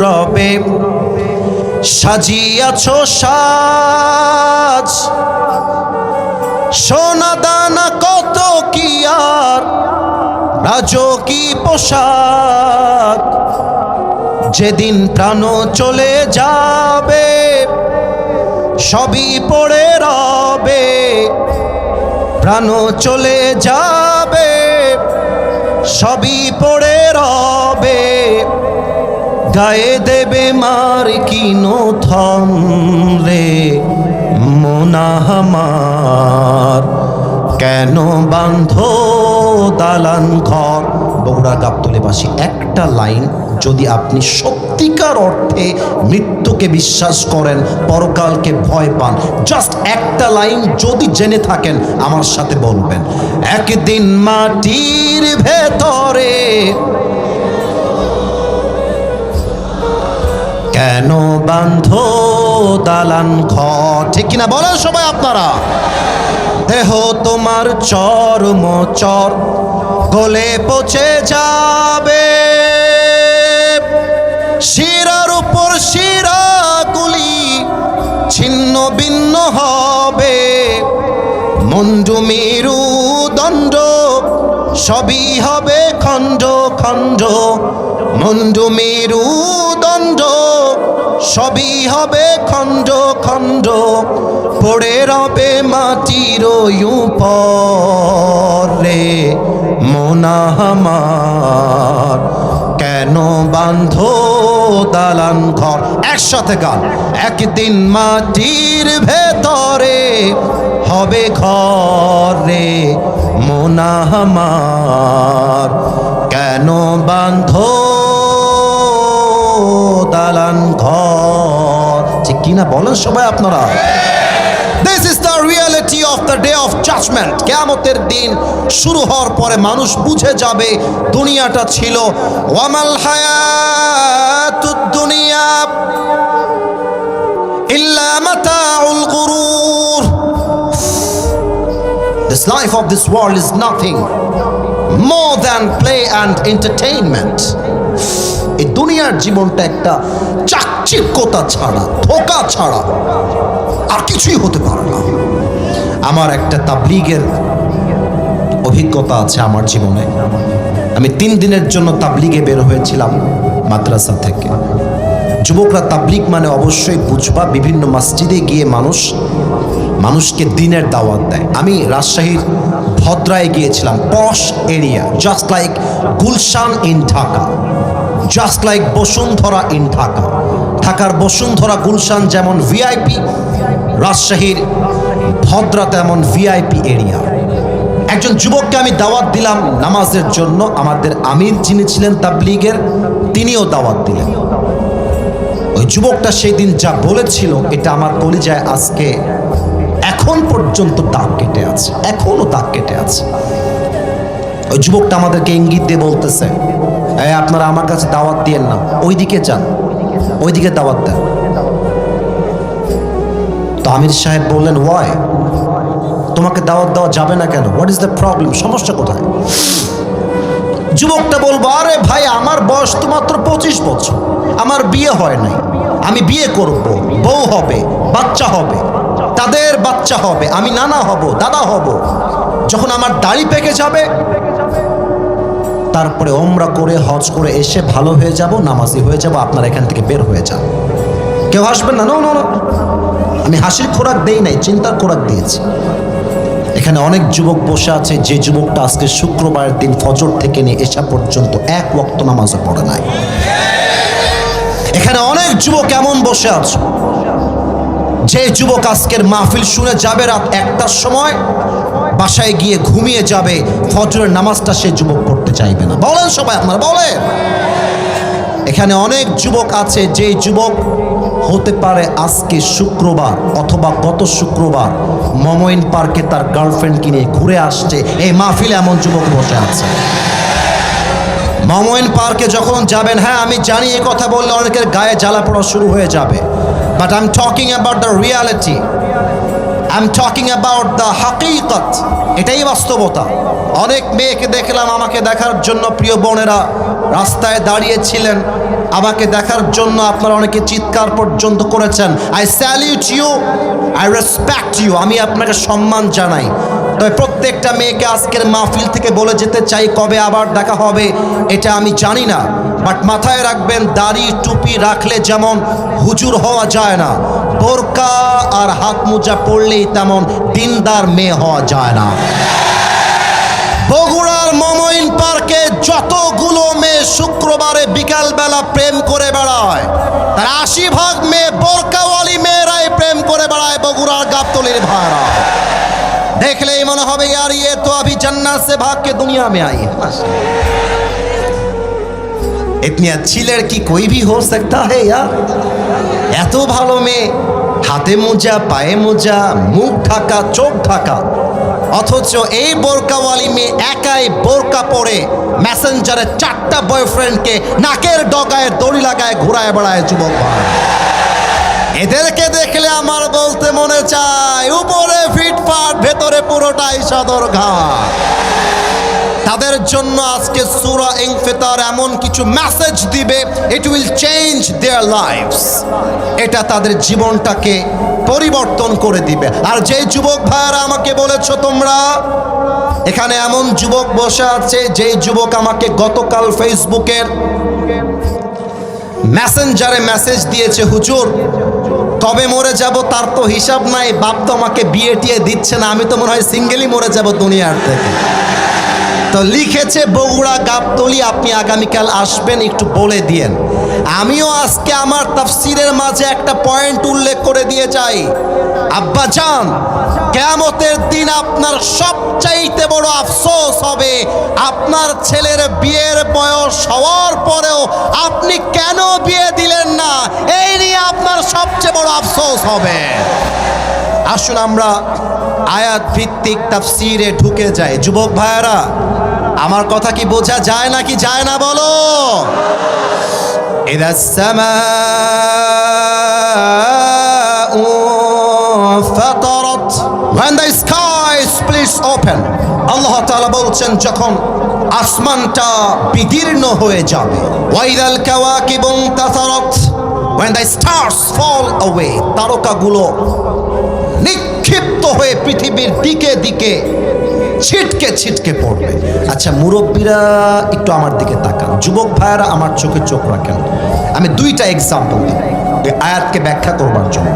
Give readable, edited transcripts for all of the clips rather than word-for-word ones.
রবে সাজিয়াছ সাজ, সোনা দানা কত কি আর রাজকী পোশাক। যেদিন প্রাণ চলে যাবে সবই পড়ে রবে, প্রাণ চলে যাবে সবই পড়ে রবে। গায়ে দেবে মার কিনো থম রে মোনাহামার, কেন বাঁধো দালান ঘর। বগুড়া গাবতলীবাসী, একটা লাইন যদি আপনি সত্যিকার অর্থে মৃত্যুকে বিশ্বাস করেন, পরকালকে ভয় পান, জাস্ট একটা লাইন যদি জেনে থাকেন আমার সাথে বলবেন, একদিন মাটির ভেতরে কেন বাঁধো দালান ঘর। ঠিক কিনা বলেন সবাই আপনারা? দেহ তোমার চর্ম চর গলে পচে যাবে, শিরার উপর শিরাগুলি ছিন্ন ভিন্ন হবে। মুন্ডু মেরু দণ্ড সবই হবে খণ্ড খণ্ড, মুন্ডু মেরু দণ্ড সবই হবে খণ্ড খণ্ড। পড়ে রবে মাটির উপরে মোনাহামার, কেন বাঁধো দালান ঘর। একসাথে গান, একদিন মাটির ভেতরে হবে ঘরে মোনাহামার, কেন বাঁধো দালান ঘর। ঠিক কিনা বলেন সবাই আপনারা? This is the reality of the day of judgment. কিয়ামতের দিন শুরু হওয়ার পরে মানুষ বুঝে যাবে দুনিয়াটা ছিল ওয়ামাল হায়াতুদ দুনিয়া ইল্লা মাতাউল গুরুর। This life of this world is nothing more than play and entertainment. এই দুনিয়ার জীবনটা একটা চাকচিক্যতা ছাড়া, ধোঁকা ছাড়া আর কিছুই হতে পারে না। আমার একটা তাবলীগের অভিজ্ঞতা আছে আমার জীবনে। আমি 3 দিনের জন্য তাবলীগে বের হয়েছিলাম মাদ্রাসা থেকে। যুবকরা তাবলীগ মানে অবশ্যই বুঝবা, বিভিন্ন মসজিদে গিয়ে মানুষকে দিনের দাওয়াত দেয়। আমি রাজশাহীর ভদ্রায় গিয়েছিলাম, posh area, just like Gulshan in Dhaka, just like Bashundhara in Dhaka. ঢাকার বসুন্ধরা গুলশান যেমন ভিআইপি, রাজশাহীর ভদ্রা তেমন ভিআইপি এরিয়া। একজন যুবককে আমি দাওয়াত দিলাম নামাজের জন্য। আমাদের আমির যিনি ছিলেন তাবলীগের, তিনিও দাওয়াত দিলেন। ওই যুবকটা সেই দিন যা বলেছিল এটা আমার কলিজায় আজকে এখন পর্যন্ত দাগ কেটে আছে, এখনো দাগ কেটে আছে। ওই যুবকটা আমাদেরকে ইঙ্গিত দিয়ে বলতেছে, আপনারা আমার কাছে দাওয়াত দিয়েন না, ওইদিকে যান, ওইদিকে দাওয়াত দেন। তো আমির সাহেব বললেন, ওয়াই, তোমাকে দাওয়াত দেওয়া যাবে না কেন? What is the problem? সমস্যা কোথায়? যুবকটা বলবো, আরে ভাই, আমার বয়স তো মাত্র 25 বছর, আমার বিয়ে হয় নাই, আমি বিয়ে করব, বউ হবে, বাচ্চা হবে, তাদের বাচ্চা হবে, আমি নানা হব, দাদা হব। যখন আমার দাড়ি পেকে যাবে তারপরে ওমরা করে হজ করে এসে ভালো হয়ে যাব, নামাজি হয়ে যাব, আপনারা এখান থেকে বের হয়ে যান। কেউ হাসবেন না? নো নো নো, আমি হাসির খোরাক দেই নাই, চিন্তার খোরাক দিয়েছি। এখানে অনেক যুবক বসে আছে, যে যুবকটা আজকে শুক্রবারের দিন ফজর থেকে নিয়ে এশা পর্যন্ত 1 ওয়াক্ত নামাজও পড়ে নাই। এখানে অনেক যুবক এমন বসে আছে, যে যুবক আজকের মাহফিল শুনে যাবে রাত 1টার সময়, বাসায় গিয়ে ঘুমিয়ে যাবে, ফজরের নামাজটা সে যুবক পড়তে চাইবে না। বলেন সবাই আপনারা, বলেন। এখানে অনেক যুবক আছে, যে যুবক হতে পারে আজকে শুক্রবার অথবা গত শুক্রবার মমইন পার্কে তার গার্লফ্রেন্ডকে নিয়ে ঘুরে আসছে। এই মাহফিলে এমন যুবক বসে আছে। মমইন পার্কে যখন যাবেন, হ্যাঁ আমি জানি এই কথা বললে অনেকের গায়ে জ্বালা পড়া শুরু হয়ে যাবে, but I am talking about the reality, I am talking about the হাকিকত। এটাই বাস্তবতা। অনেক মেয়েকে দেখলাম আমাকে দেখার জন্য প্রিয় বোনেরা রাস্তায় দাঁড়িয়েছিলেন, আমাকে দেখার জন্য আপনারা অনেকে চিৎকার পর্যন্ত করেছেন। I salute you, I respect you, আমি আপনাকে সম্মান জানাই। তবে প্রত্যেকটা মেয়েকে আজকের মাহফিল থেকে বলে যেতে চাই, কবে আবার দেখা হবে এটা আমি জানি না, বাট মাথায় রাখবেন দাড়ি টুপি রাখলে যেমন হুজুর হওয়া যায় না, বোরকা আর হাত মোজা পড়লেই তেমন দিনদার মেয়ে হওয়া যায় না। বগুড়ার মমইন পার্কে যতগুলো মেয়ে শুক্রবারে বিকালবেলা প্রেম করে বেড়ায়, তার 80% মেয়ে বোরকাওয়ালি মেয়েরাই প্রেম করে বেড়ায়। বগুড়ার গাবতলির ভাড়া দেখলেই মনে হবে यार ये तो अभी जन्नत से भाग के दुनिया में आई है। इतनी अच्छी लड़की कोई भी हो सकता है यार। এত ভালো মেয়ে, হাতে মোজা পায়ে মোজা, মুখ ঢাকা চোখ ঢাকা, অথচ এই বোরকাওয়ালি মেয়ে একাই বোরকা পরে মেসেঞ্জারে 4টা বয়ফ্রেন্ডকে নাকের ডগায় দড়ি লাগায় ঘুরায় বেড়ায় যুবক ভাই। এদেরকে দেখলে আমার বলতে মনে চায় উপরে ফিটফাট ভেতরে পুরোটাই সদরঘাট। তাদের জন্য আজকে সূরা ইনফিতার এমন কিছু মেসেজ দিবে, it will change their lifes. এটা তাদের জীবনটাকে পরিবর্তন করে দিবে। আর যে যুবক ভাইরা আমাকে বলেছো তোমরা, এখানে এমন যুবক বসে আছে যেই যুবক আমাকে গতকাল ফেসবুকের মেসেঞ্জারে মেসেজ দিয়েছে, হুজুর কবে মরে যাব তার তো হিসাব নাই, বাপ তো আমাকে বিয়ে টিয়ে দিচ্ছে না, আমি তো মনে হয় সিঙ্গেলই মরে যাব দুনিয়ার থেকে। তো লিখেছে বগুড়া গাবতলী, আপনি আগামীকাল আসবেন, একটু বলে দিয়েন। আমিও আজকে আমার তাফসিরের মাঝে একটা পয়েন্ট উল্লেখ করে দিয়ে যাই। আব্বাজান, কিয়ামতের দিন আপনার সবচাইতে বড় আফসোস হবে, আপনার ছেলের বিয়ের বয়স হওয়ার পরেও আপনি কেন বিয়ে দিলেন না, এই নিয়ে আপনার সবচেয়ে বড় আফসোস হবে। আসুন আমরা আয়াত ভিত্তিক তাফসিরে ঢুকে যাই। যুবক ভাইয়েরা, আমার কথা কি বোঝা যায় না কি যায় না বলো? ইদা সামাউ ফাতারাত, when the sky splits open, আল্লাহ তাআলা বলছেন যখন আসমানটা বিদীর্ণ হয়ে যাবে। ওয়াইদাল কাওয়াকিবু ইনতাসারাত, when the stars fall away, তারকাগুলো নিক্ষিপ্ত হয়ে পৃথিবীর দিকে দিকে ছিটকে ছিটকে পড়বে। আচ্ছা মুরব্বীরা একটু আমার দিকে তাকান, যুবক ভাইয়েরা আমার চোখে চোখ রাখেন। আমি 2টা এক্সাম্পল দিই এই আয়াতকে ব্যাখ্যা করবার জন্য।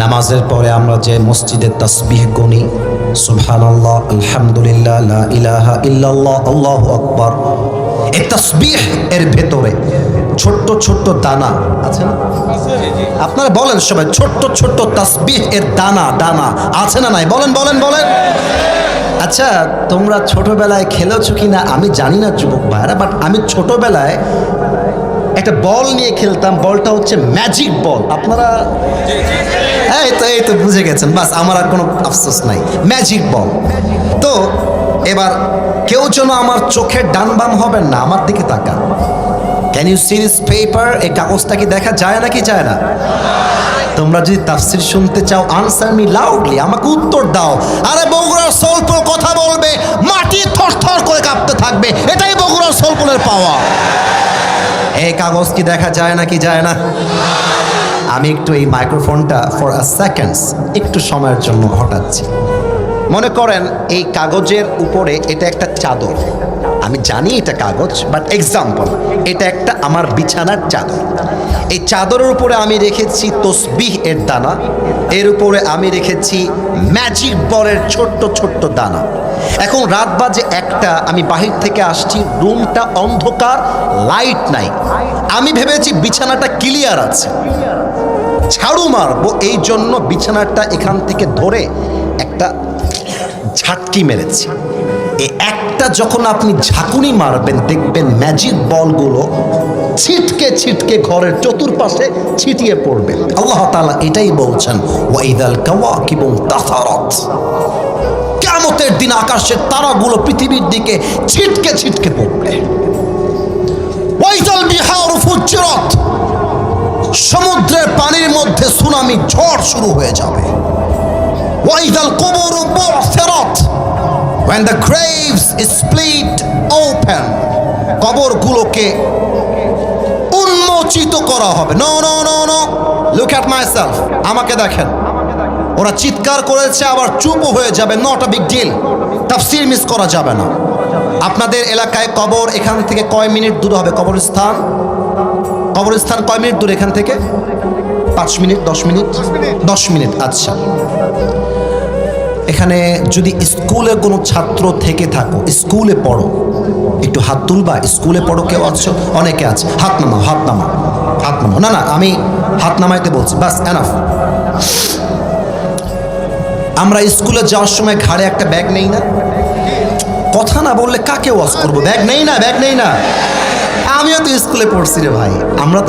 নামাজের পরে আমরা যে মসজিদে তাসবিহ গনি, সুবহানাল্লাহ, আলহামদুলিল্লাহ, লা ইলাহা ইল্লাল্লাহ, আল্লাহু আকবার, এই তাসবিহ এর ভেতরে ছোট্ট ছোট্ট দানা আছে না? আপনারা বলেন সবাই, ছোট্ট ছোট্ট তাসবিহ এর দানা দানা আছে না নাই? বলেন বলেন বলেন। আচ্ছা তোমরা ছোটবেলায় খেলেছো কিনা আমি জানি না যুবক ভাইরা, বাট আমি ছোটবেলায় একটা বল নিয়ে খেলতাম, বলটা হচ্ছে ম্যাজিক বল। আপনারা এই তো বুঝে গেছেন, বাস আমার আর কোনো আফসোস নাই, ম্যাজিক বল। তো এবার কেউ যেন আমার চোখের ডান বাম হবেন না, আমার দিকে তাকান। Can you see this paper? এই কাগজটা কি দেখা যায় নাকি যায় না? তোমরা যদি তাফসির শুনতে চাও, আনসার মি লাউডলি, আমাকে উত্তর দাও। আরে বগুড়ার সোলপুর কথা বলবে, মাটি থরথর করে কাঁপতে থাকবে, এটাই বগুড়ার সোলপুরের পাওয়া। এই কাগজ কি দেখা যায় নাকি যায় না? আমি একটু এই মাইক্রোফোনটা ফর আ সেকেন্ডস একটু সময়ের জন্য ঘটাচ্ছি। মনে করেন এই কাগজের উপরে এটা একটা চাদর, আমি জানি এটা কাগজ, বাট এক্সাম্পল এটা একটা আমার বিছানার চাদর। এই চাদরের উপরে আমি রেখেছি তসবিহ এর দানা, এর উপরে আমি রেখেছি ম্যাজিক বলের ছোট্ট ছোট্ট দানা। এখন রাত বাজে 1টা, আমি বাহির থেকে আসছি, রুমটা অন্ধকার, লাইট নাই। আমি ভেবেছি বিছানাটা ক্লিয়ার আছে, ঝাড়ু মারবো, এই জন্য বিছানাটা এখান থেকে ধরে একটা ঝাটকি মেরেছি। এই একটা যখন আপনি ঝাঁকুনি মারবেন, দেখবেন ম্যাজিক বলগুলো ছিটকে ছিটকে ঘরের চতুর্পাশে ছিটিয়ে পড়বে। আল্লাহ তাআলা এটাই বলছেন, ওয়াইদাল কাওয়াকিবু ইনতাসারাত, কিয়ামতের দিন আকাশের তারাগুলো পৃথিবীর দিকে ছিটকে ছিটকে পড়বে। ওয়াইদাল বিহারু ফুজ্জিরাত, সমুদ্রের পানির মধ্যে সুনামি ঝড় শুরু হয়ে যাবে। ওয়াইদাল কুবুরু বু'থিরাত, when the graves is split open, কবরগুলোকে সমালোচিত করা হবে। No no no no, look at myself, আমাকে দেখেন। ওরা চিৎকার করেছে আবার চুপও হয়ে যাবে, নট আ বিগ ডিল। তাফসীর মিস করা যাবে না। আপনাদের এলাকায় কবর এখান থেকে কয় মিনিট দূরে হবে? কবরস্থান কয় মিনিট দূরে এখান থেকে? 5 মিনিট, 10 মিনিট? 10 মিনিট। আচ্ছা, এখানে যদি স্কুলে কোনো ছাত্র থেকে থাকো, স্কুলে পড়ো, একটু হাত তুলবা। স্কুলে পড়ো কেউ আছো? অনেকে আছে। হাত নামাও, হাত নামাও, হাত নামাও। না না, আমি হাত নামাইতে বলছি, বাস এনাফ। আমরা স্কুলে যাওয়ার সময় ঘাড়ে একটা ব্যাগ নেই না? কথা না বললে কাকে ওয়াজ করবো? ব্যাগ নেই না, ব্যাগ নেই না। আমিও তো স্কুলে পড়ছি রে ভাই। আমরা তো